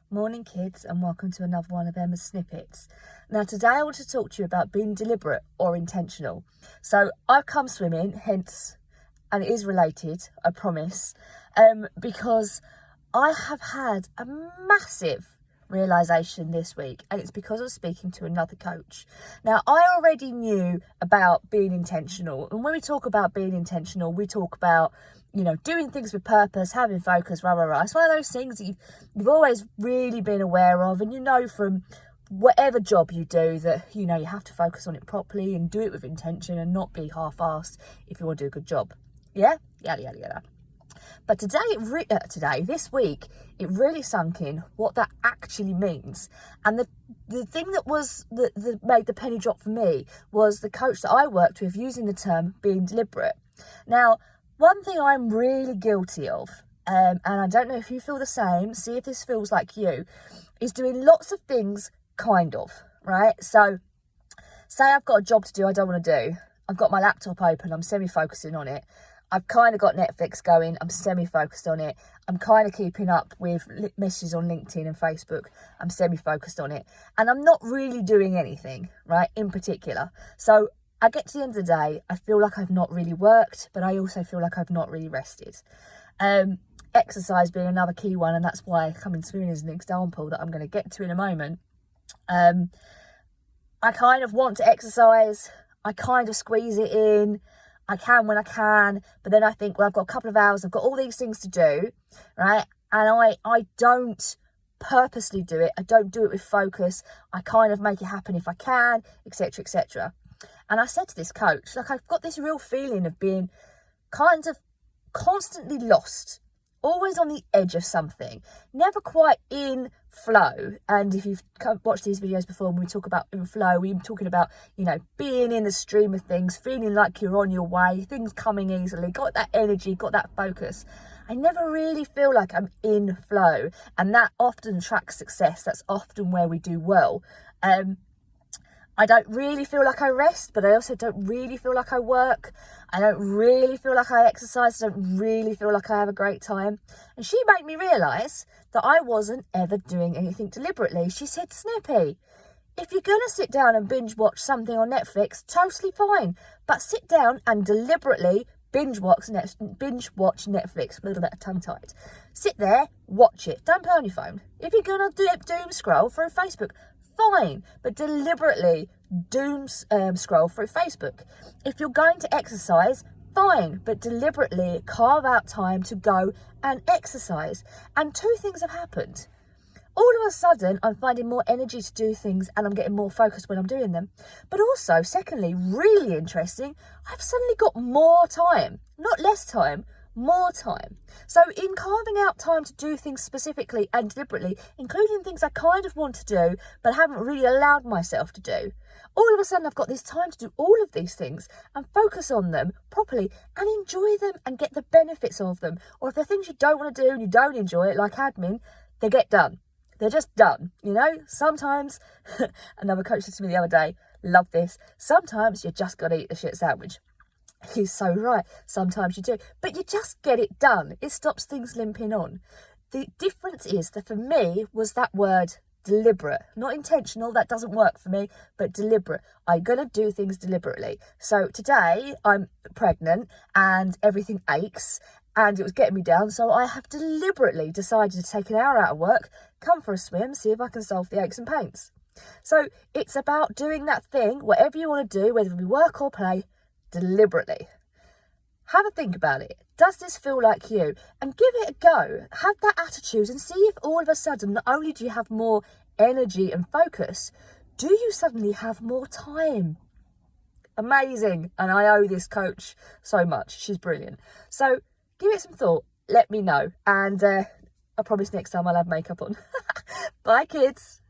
Morning kids, and welcome to another one of Emma's Snippets. Now today I want to talk to you about being deliberate or intentional. So I've come swimming, hence, and it is related, I promise, because I have had a massive realisation this week, and it's because I was speaking to another coach. Now I already knew about being intentional, and when we talk about being intentional, we talk about doing things with purpose, having focus, rah, rah, rah. It's one of those things that you've always really been aware of, and from whatever job you do that, you have to focus on it properly and do it with intention and not be half-assed if you want to do a good job. Yeah? Yada, yada, yada. But this week, it really sunk in what that actually means. And the thing that made the penny drop for me was the coach that I worked with using the term being deliberate. Now, one thing I'm really guilty of, and I don't know if you feel the same, see if this feels like you, is doing lots of things kind of, right? So, say I've got a job to do I don't want to do. I've got my laptop open, I'm semi-focusing on it. I've kind of got Netflix going, I'm semi-focused on it. I'm kind of keeping up with messages on LinkedIn and Facebook, I'm semi-focused on it. And I'm not really doing anything, right, in particular. So, I get to the end of the day, I feel like I've not really worked, but I also feel like I've not really rested. Exercise being another key one, and that's why coming swimming is an example that I'm going to get to in a moment. I kind of want to exercise, I kind of squeeze it in, I can when I can, but then I think, well, I've got a couple of hours, I've got all these things to do, right? And I don't purposely do it, I don't do it with focus, I kind of make it happen if I can, etc., etc. And I said to this coach, I've got this real feeling of being kind of constantly lost, always on the edge of something, never quite in flow. And if you've watched these videos before, when we talk about in flow, we're talking about, being in the stream of things, feeling like you're on your way, things coming easily, got that energy, got that focus. I never really feel like I'm in flow. And that often tracks success. That's often where we do well. I don't really feel like I rest, but I also don't really feel like I work. I don't really feel like I exercise. I don't really feel like I have a great time. And she made me realise that I wasn't ever doing anything deliberately. She said, Snippy, if you're going to sit down and binge watch something on Netflix, totally fine. But sit down and deliberately binge watch Netflix. A little bit tongue-tied. Sit there, watch it. Don't play on your phone. If you're going to doom scroll through Facebook, fine, but deliberately doom scroll through Facebook. If you're going to exercise, fine, but deliberately carve out time to go and exercise. And two things have happened. All of a sudden, I'm finding more energy to do things and I'm getting more focused when I'm doing them. But also, secondly, really interesting, I've suddenly got more time, not less time, more time. So in carving out time to do things specifically and deliberately, including things I kind of want to do but haven't really allowed myself to do, all of a sudden I've got this time to do all of these things and focus on them properly and enjoy them and get the benefits of them. Or if they're things you don't want to do and you don't enjoy it, like admin, they get done. They're just done, Sometimes, another coach said to me the other day, love this, sometimes you just got to eat the shit sandwich. He's so right. Sometimes you do. But you just get it done. It stops things limping on. The difference is that for me was that word deliberate. Not intentional, that doesn't work for me, but deliberate. I'm going to do things deliberately. So today I'm pregnant and everything aches and it was getting me down. So I have deliberately decided to take an hour out of work, come for a swim, see if I can solve the aches and pains. So it's about doing that thing, whatever you want to do, whether it be work or play, deliberately. Have a think about it. Does this feel like you? And give it a go. Have that attitude and see if all of a sudden, not only do you have more energy and focus, do you suddenly have more time? Amazing. And I owe this coach so much. She's brilliant. So give it some thought. Let me know. And I promise next time I'll have makeup on. Bye, kids.